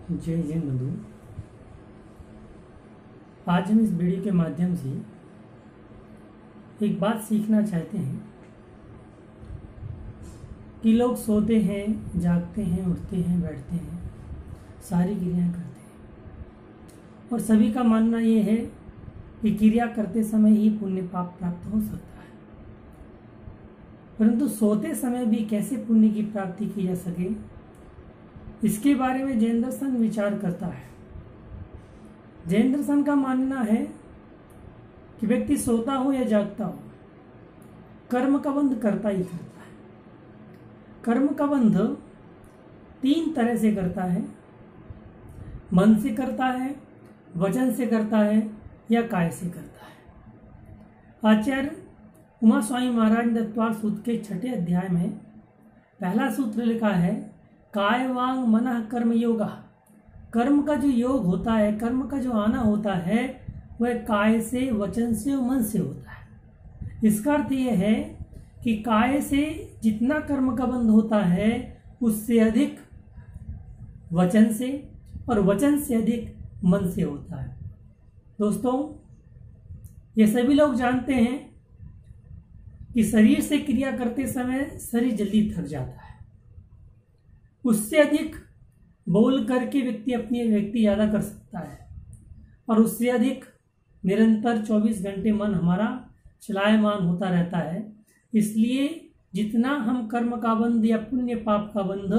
जय जैन बंधु। आज हम इस वीडियो के माध्यम से एक बात सीखना चाहते हैं कि लोग सोते हैं, जागते हैं, उठते हैं, बैठते हैं, सारी क्रियाएं करते हैं और सभी का मानना ये है कि क्रिया करते समय ही पुण्य पाप प्राप्त हो सकता है। परंतु सोते समय भी कैसे पुण्य की प्राप्ति की जा सके, इसके बारे में जैन दर्शन विचार करता है। जैन दर्शन का मानना है कि व्यक्ति सोता हो या जागता हो, कर्म का बंध करता ही करता है। कर्म का बंध तीन तरह से करता है, मन से करता है, वचन से करता है या काय से करता है। आचार्य उमा स्वामी महाराज ने तत्वार सूत्र के 6ठे अध्याय में पहला सूत्र लिखा है, काय वांग मनः कर्म योगा। कर्म का जो योग होता है, कर्म का जो आना होता है, वह काय से, वचन से और मन से होता है। इसका अर्थ यह है कि काय से जितना कर्म का बंध होता है उससे अधिक वचन से और वचन से अधिक मन से होता है। दोस्तों, ये सभी लोग जानते हैं कि शरीर से क्रिया करते समय शरीर जल्दी थक जाता है। उससे अधिक बोल करके व्यक्ति ज़्यादा कर सकता है और उससे अधिक निरंतर 24 घंटे मन हमारा चलायमान होता रहता है। इसलिए जितना हम कर्म का बंध या पुण्य पाप का बंध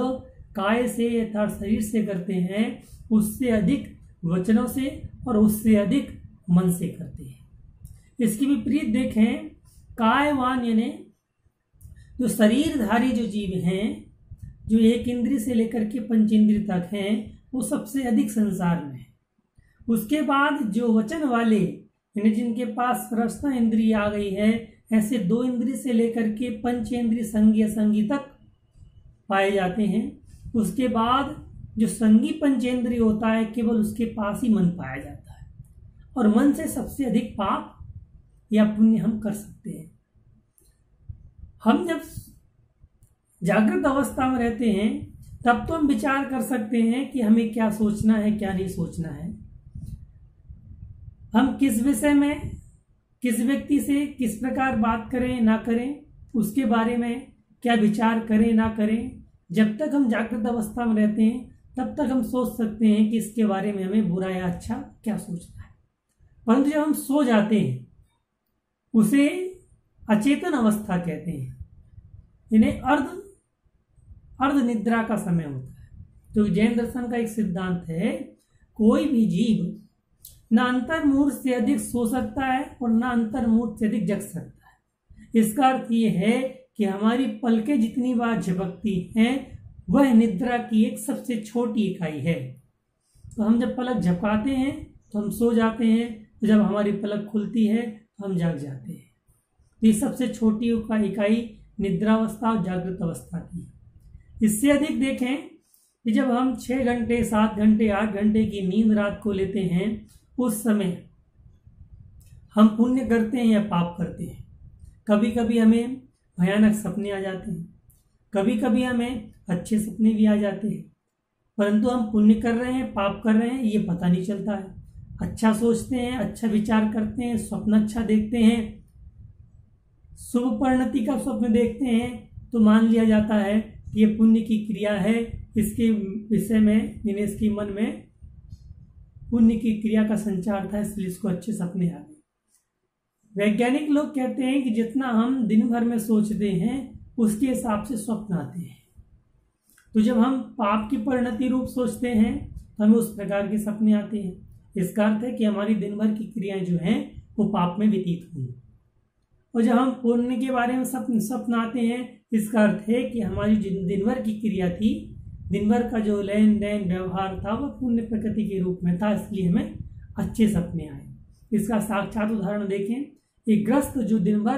काय से अर्थात शरीर से करते हैं, उससे अधिक वचनों से और उससे अधिक मन से करते हैं। इसकी विपरीत देखें, कायवान यानी जो शरीरधारी जो जीव हैं, जो एक इंद्रिय से लेकर के पंचेंद्रिय तक हैं, वो सबसे अधिक संसार में है। उसके बाद जो वचन वाले यानी जिनके पास रसना इंद्रिय आ गई है, ऐसे 2 इंद्रिय से लेकर के पंचेंद्रिय संगी तक पाए जाते हैं। उसके बाद जो संगी पंचेंद्रिय होता है, केवल उसके पास ही मन पाया जाता है और मन से सबसे अधिक पाप या पुण्य हम कर सकते हैं। हम जब जागृत अवस्था में रहते हैं तब तो हम विचार कर सकते हैं कि हमें क्या सोचना है, क्या नहीं सोचना है, हम किस विषय में, किस व्यक्ति से किस प्रकार बात करें ना करें, उसके बारे में क्या विचार करें ना करें। जब तक हम जागृत अवस्था में रहते हैं तब तक हम सोच सकते हैं कि इसके बारे में हमें बुरा या अच्छा क्या सोचना है। परंतु जब हम सो जाते हैं उसे अचेतन अवस्था कहते हैं, इन्हें अर्ध निद्रा का समय होता है। तो जैन दर्शन का एक सिद्धांत है, कोई भी जीव ना अंतर्मुहूर्त से अधिक सो सकता है और ना अंतर्मुहूर्त से अधिक जग सकता है। इसका अर्थ ये है कि हमारी पलकें जितनी बार झपकती हैं वह निद्रा की एक सबसे छोटी इकाई है। तो हम जब पलक झपकाते हैं तो हम सो जाते हैं, तो जब हमारी पलक खुलती है तो हम जाग जाते हैं। तो ये सबसे छोटी इकाई निद्रावस्था और जागृत अवस्था की। इससे अधिक देखें कि जब हम 6 घंटे, 7 घंटे, 8 घंटे की नींद रात को लेते हैं, उस समय हम पुण्य करते हैं या पाप करते हैं। कभी कभी हमें भयानक सपने आ जाते हैं, कभी कभी हमें अच्छे सपने भी आ जाते हैं, परंतु हम पुण्य कर रहे हैं, पाप कर रहे हैं, ये पता नहीं चलता है। अच्छा सोचते हैं, अच्छा विचार करते हैं, स्वप्न अच्छा देखते हैं, शुभ परिणति का स्वप्न देखते हैं, तो मान लिया जाता है कि ये पुण्य की क्रिया है। इसके विषय में इसके मन में पुण्य की क्रिया का संचार था, इसलिए इसको अच्छे सपने आ गए। वैज्ञानिक लोग कहते हैं कि जितना हम दिन भर में सोचते हैं उसके हिसाब से स्वप्न आते हैं। तो जब हम पाप की परिणति रूप सोचते हैं तो हमें उस प्रकार के सपने आते हैं। इसका अर्थ है कि हमारी दिन भर की क्रियाएं जो हैं वो पाप में व्यतीत हुई। और जब हम पुण्य के बारे में स्वप्न आते हैं, इसका अर्थ है कि हमारी दिन भर की क्रिया थी, दिन भर का जो लेन देन व्यवहार था वह पुण्य प्रकृति के रूप में था, इसलिए हमें अच्छे सपने आए। इसका साक्षात उदाहरण देखें, एक ग्रस्त जो दिन भर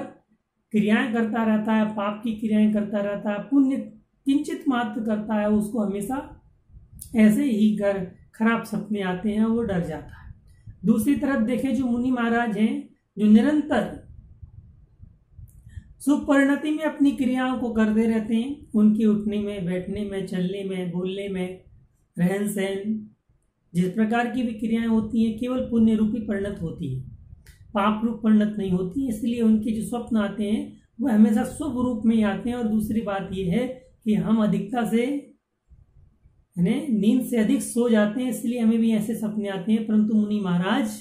क्रियाएं करता रहता है, पाप की क्रियाएं करता रहता है, पुण्य किंचित मात्र करता है, उसको हमेशा ऐसे ही खराब सपने आते हैं, वो डर जाता है। दूसरी तरफ देखें, जो मुनि महाराज हैं, जो निरंतर सुपरिणति में अपनी क्रियाओं को करते रहते हैं, उनके उठने में, बैठने में, चलने में, बोलने में, रहन सहन, जिस प्रकार की भी क्रियाएं होती हैं केवल पुण्य रूपी परिणत होती है, पाप रूप परिणत नहीं होती। इसलिए उनके जो स्वप्न आते हैं वह हमेशा शुभ रूप में ही आते हैं। और दूसरी बात यह है कि हम अधिकता से नींद से अधिक सो जाते हैं, इसलिए हमें भी ऐसे सपने आते हैं। परंतु मुनि महाराज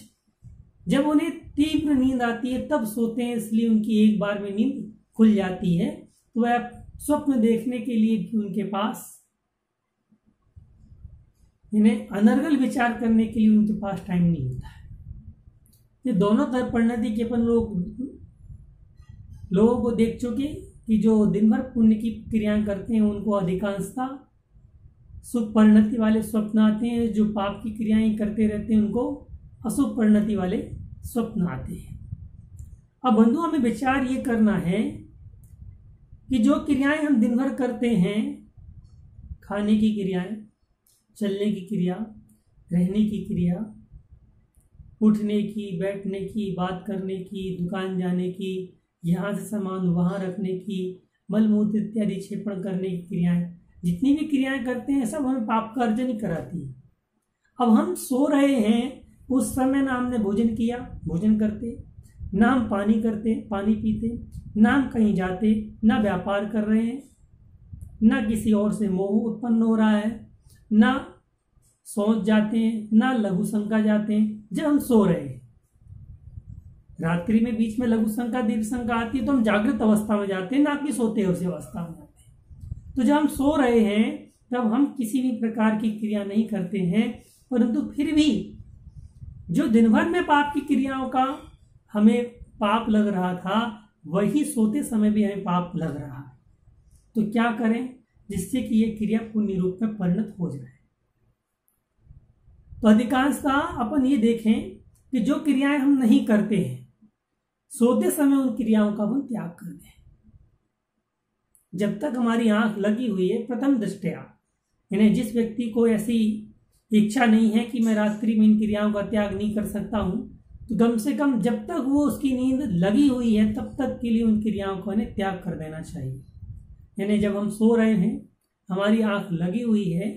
जब उन्हें तीव्र नींद आती है तब सोते हैं, इसलिए उनकी एक बार में नींद खुल जाती है। तो वह स्वप्न देखने के लिए भी उनके पास इन्हें अनर्गल विचार करने के लिए उनके पास टाइम नहीं होता है। ये दोनों तरफ परिणति के अपन लोगों को देख चुके कि जो दिन भर पुण्य की क्रियाएं करते हैं उनको अधिकांशता शुभ परिणति वाले स्वप्न आते हैं, जो पाप की क्रियाएं करते रहते हैं उनको अशुभ परिणति वाले स्वप्न आते हैं। अब बंधु हमें विचार ये करना है कि जो क्रियाएं हम दिन भर करते हैं, खाने की क्रियाएं, चलने की क्रिया, रहने की क्रिया, उठने की, बैठने की, बात करने की, दुकान जाने की, यहाँ से सामान वहाँ रखने की, मलमूत्र इत्यादि क्षेपण करने की क्रियाएं, जितनी भी क्रियाएं करते हैं सब हमें पाप का अर्जन ही कराती है। अब हम सो रहे हैं, उस समय ना हमने भोजन किया, भोजन करते, ना हम पानी करते, पानी पीते, ना हम कहीं जाते, ना व्यापार कर रहे हैं, ना किसी और से मोह उत्पन्न हो रहा है, ना सोच जाते हैं, ना लघु शंका जाते हैं। जब हम सो रहे हैं, रात्रि में बीच में लघु शंका दीर्घ शंका आती है तो हम जागृत अवस्था में जाते हैं, ना कि सोते उस अवस्था में जाते हैं। तो जब हम सो रहे हैं तब हम किसी भी प्रकार की क्रिया नहीं करते हैं, परंतु फिर भी जो दिन भर में पाप की क्रियाओं का हमें पाप लग रहा था वही सोते समय भी हमें पाप लग रहा है। तो क्या करें जिससे कि यह क्रिया पुण्य रूप में परिणत हो जाए। तो अधिकांशतः अपन ये देखें कि जो क्रियाएं हम नहीं करते हैं, सोते समय उन क्रियाओं का हम त्याग कर दें। जब तक हमारी आंख लगी हुई है, प्रथम दृष्टया यानी जिस व्यक्ति को ऐसी इच्छा नहीं है कि मैं रात्रि में इन क्रियाओं का त्याग नहीं कर सकता हूं, तो कम से कम जब तक वो उसकी नींद लगी हुई है तब तक के लिए उन क्रियाओं को हमें त्याग कर देना चाहिए। यानी जब हम सो रहे हैं, हमारी आंख लगी हुई है,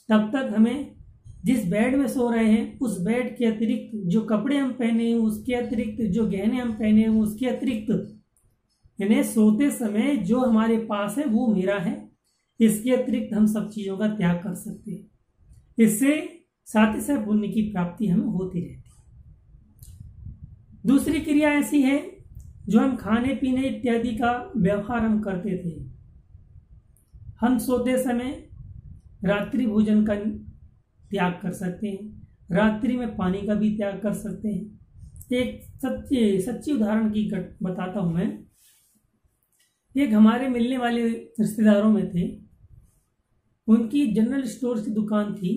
तब तक हमें जिस बेड में सो रहे हैं उस बेड के अतिरिक्त जो कपड़े हम पहने हैं, उसके अतिरिक्त जो गहने हम पहने हैं, उसके अतिरिक्त यानी सोते समय जो हमारे पास है वो मेरा है, इसके अतिरिक्त हम सब चीजों का त्याग कर सकते हैं। इससे साथ ही साथ पुण्य की प्राप्ति हमें होती रहती है। दूसरी क्रिया ऐसी है जो हम खाने पीने इत्यादि का व्यवहार हम करते थे। हम सोते समय रात्रि भोजन का त्याग कर सकते हैं, रात्रि में पानी का भी त्याग कर सकते हैं। एक सच्ची उदाहरण की बताता हूं मैं। एक हमारे मिलने वाले रिश्तेदारों में थे, उनकी जनरल स्टोर की दुकान थी,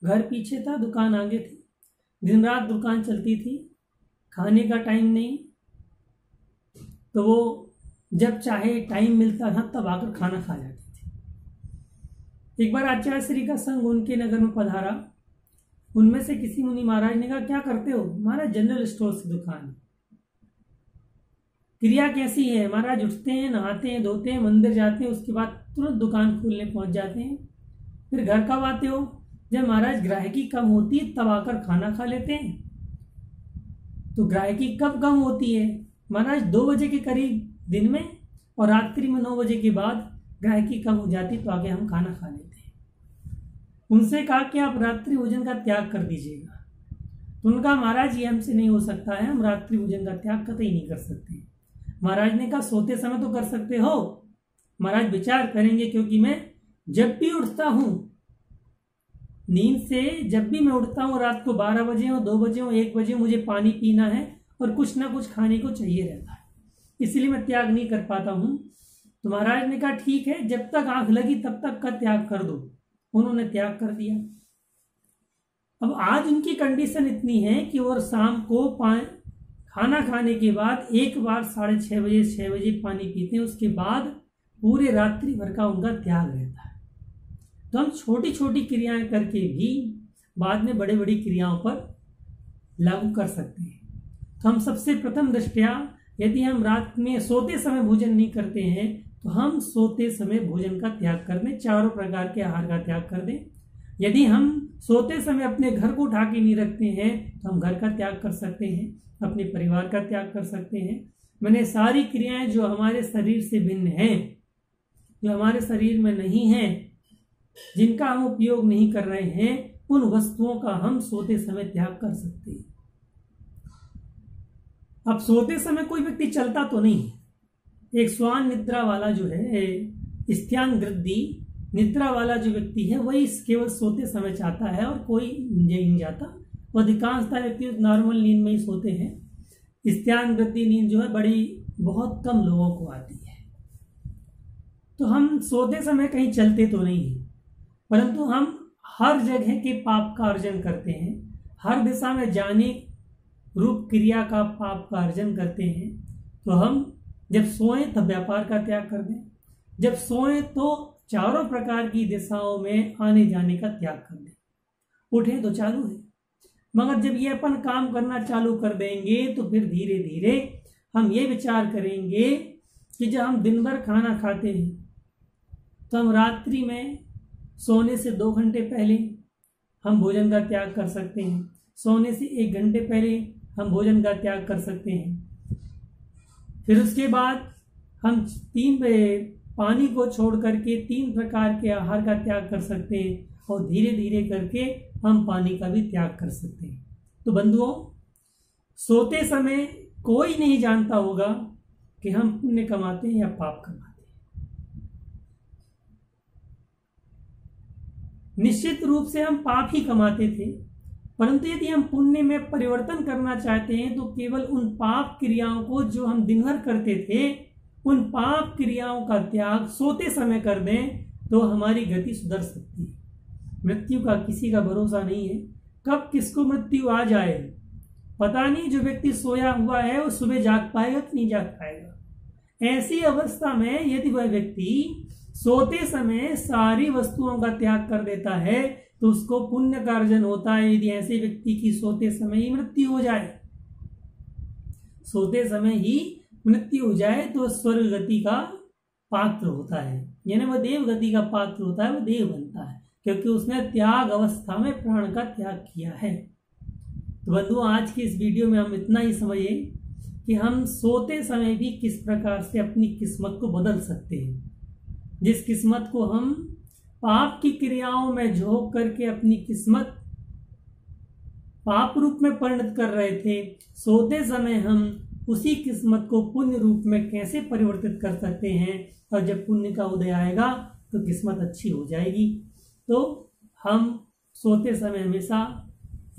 घर पीछे था, दुकान आगे थी, दिन रात दुकान चलती थी, खाने का टाइम नहीं, तो वो जब चाहे टाइम मिलता था तब आकर खाना खा जाते थे। एक बार आचार्य श्री का संग उनके नगर में पधारा। उनमें से किसी मुनि महाराज ने कहा, क्या करते हो? महाराज जनरल स्टोर की दुकान। क्रिया कैसी है? महाराज उठते हैं, नहाते हैं, धोते हैं, मंदिर जाते हैं, उसके बाद तुरंत दुकान खोलने पहुंच जाते हैं। फिर घर कब आते हो? जब महाराज ग्राहकी कम होती है तब आकर खाना खा लेते हैं। तो ग्राहकी कब कम होती है? महाराज 2 बजे के करीब दिन में, और रात्रि में 9 बजे के बाद ग्राहकी कम हो जाती तो आगे हम खाना खा लेते हैं। उनसे कहा कि आप रात्रि भोजन का त्याग कर दीजिएगा। तो उनका महाराज ये हमसे नहीं हो सकता है, हम रात्रि भोजन का त्याग कतई नहीं कर सकते। महाराज ने कहा, सोते समय तो कर सकते हो। महाराज विचार करेंगे, क्योंकि मैं जब भी उठता हूं नींद से, जब भी मैं उठता हूं रात को 12 बजे हो, 2 बजे हो, 1 बजे हो, मुझे पानी पीना है और कुछ ना कुछ खाने को चाहिए रहता है, इसलिए मैं त्याग नहीं कर पाता हूं। तो महाराज ने कहा, ठीक है, जब तक आंख लगी तब तक का त्याग कर दो। उन्होंने त्याग कर दिया। अब आज उनकी कंडीशन इतनी है कि वो शाम को खाना खाने के बाद एक बार 6:30 बजे 6 बजे पानी पीते हैं, उसके बाद पूरे रात्रि भर का उनका त्याग रहता है। तो हम छोटी छोटी क्रियाएं करके भी बाद में बड़े बड़ी क्रियाओं पर लागू कर सकते हैं। तो हम सबसे प्रथम दृष्टया यदि हम रात में सोते समय भोजन नहीं करते हैं तो हम सोते समय भोजन का त्याग कर दें, चारों प्रकार के आहार का त्याग कर दें। यदि हम सोते समय अपने घर को उठा के नहीं रखते हैं तो हम घर का त्याग कर सकते हैं, अपने परिवार का त्याग कर सकते हैं। मैंने सारी क्रियाएं जो हमारे शरीर से भिन्न हैं, जो हमारे शरीर में नहीं हैं, जिनका हम उपयोग नहीं कर रहे हैं, उन वस्तुओं का हम सोते समय त्याग कर सकते हैं। अब सोते समय कोई व्यक्ति चलता तो नहीं है। एक स्वान निद्रा वाला जो है, स्त्यान गृद्धि निद्रा वाला जो व्यक्ति है वही केवल सोते समय चाहता है और कोई नहीं जाता। अधिकांशतः व्यक्ति नॉर्मल नींद में ही सोते हैं। स्त्यान गृद्धि नींद जो है बहुत कम लोगों को आती है। तो हम सोते समय कहीं चलते तो नहीं है, परंतु हम हर जगह के पाप का अर्जन करते हैं, हर दिशा में जाने रूप क्रिया का पाप का अर्जन करते हैं। तो हम जब सोएं तब व्यापार का त्याग कर दें, जब सोएं तो चारों प्रकार की दिशाओं में आने जाने का त्याग कर दें। उठें तो चालू है, मगर जब ये अपन काम करना चालू कर देंगे तो फिर धीरे धीरे हम ये विचार करेंगे कि जब हम दिन भर खाना खाते हैं तो हम रात्रि में सोने से 2 घंटे पहले हम भोजन का त्याग कर सकते हैं, सोने से 1 घंटे पहले हम भोजन का त्याग कर सकते हैं। फिर उसके बाद हम पानी को छोड़ करके 3 प्रकार के आहार का त्याग कर सकते हैं और धीरे धीरे करके हम पानी का भी त्याग कर सकते हैं। तो बंधुओं, सोते समय कोई नहीं जानता होगा कि हम पुण्य कमाते हैं या पाप कमाते हैं। निश्चित रूप से हम पाप ही कमाते थे, परंतु यदि हम पुण्य में परिवर्तन करना चाहते हैं तो केवल उन पाप क्रियाओं को जो हम दिन भर करते थे, उन पाप क्रियाओं का त्याग सोते समय कर दें तो हमारी गति सुधर सकती है। मृत्यु का किसी का भरोसा नहीं है, कब किसको मृत्यु आ जाए पता नहीं। जो व्यक्ति सोया हुआ है वो सुबह जाग पाएगा कि नहीं जाग पाएगा। ऐसी अवस्था में यदि वह व्यक्ति सोते समय सारी वस्तुओं का त्याग कर देता है तो उसको पुण्य का अर्जन होता है। यदि ऐसे व्यक्ति की सोते समय ही मृत्यु हो जाए, सोते समय ही मृत्यु हो जाए तो स्वर्ग गति का पात्र होता है, यानी वह देव गति का पात्र होता है, वह देव बनता है, क्योंकि उसने त्याग अवस्था में प्राण का त्याग किया है। तो बंधुओं, आज की इस वीडियो में हम इतना ही समझे कि हम सोते समय भी किस प्रकार से अपनी किस्मत को बदल सकते हैं। जिस किस्मत को हम पाप की क्रियाओं में झोंक करके अपनी किस्मत पाप रूप में परिणत कर रहे थे, सोते समय हम उसी किस्मत को पुण्य रूप में कैसे परिवर्तित कर सकते हैं। और जब पुण्य का उदय आएगा तो किस्मत अच्छी हो जाएगी। तो हम सोते समय हमेशा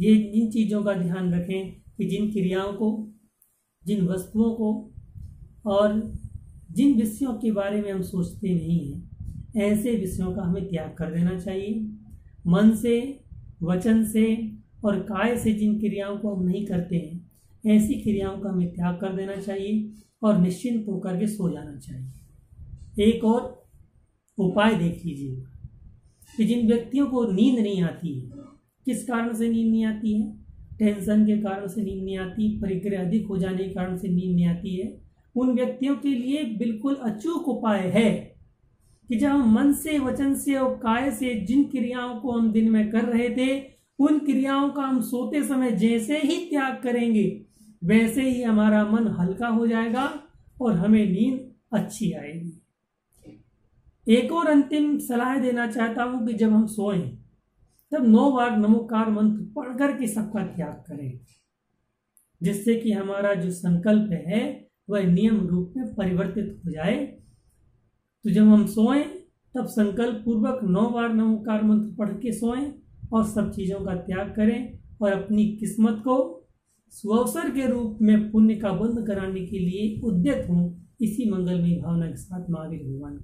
ये इन चीज़ों का ध्यान रखें कि जिन क्रियाओं को, जिन वस्तुओं को और जिन विषयों के बारे में हम सोचते नहीं हैं, ऐसे विषयों का हमें त्याग कर देना चाहिए। मन से, वचन से और काय से जिन क्रियाओं को हम नहीं करते हैं, ऐसी क्रियाओं का हमें त्याग कर देना चाहिए और निश्चिंत होकर के सो जाना चाहिए। एक और उपाय देख लीजिए कि जिन व्यक्तियों को नींद नहीं आती है, किस कारण से नींद नहीं आती है? टेंशन के कारण से नींद नहीं आती, परिग्रह अधिक हो जाने के कारण से नींद नहीं आती है। उन व्यक्तियों के लिए बिल्कुल अचूक उपाय है कि जब हम मन से, वचन से और काय से जिन क्रियाओं को हम दिन में कर रहे थे, उन क्रियाओं का हम सोते समय जैसे ही त्याग करेंगे, वैसे ही हमारा मन हल्का हो जाएगा और हमें नींद अच्छी आएगी। एक और अंतिम सलाह देना चाहता हूं कि जब हम सोएं तब 9 बार नमोकार मंत्र पढ़ करके सबका त्याग करें, जिससे कि हमारा जो संकल्प है वह नियम रूप में परिवर्तित हो जाए। तो जब हम सोएं तब संकल्प पूर्वक 9 बार नमोकार मंत्र पढ़ के सोएं और सब चीज़ों का त्याग करें और अपनी किस्मत को सुअवसर के रूप में पुण्य का बंध कराने के लिए उद्यत हों। इसी मंगलमय भावना के साथ महावीर भगवान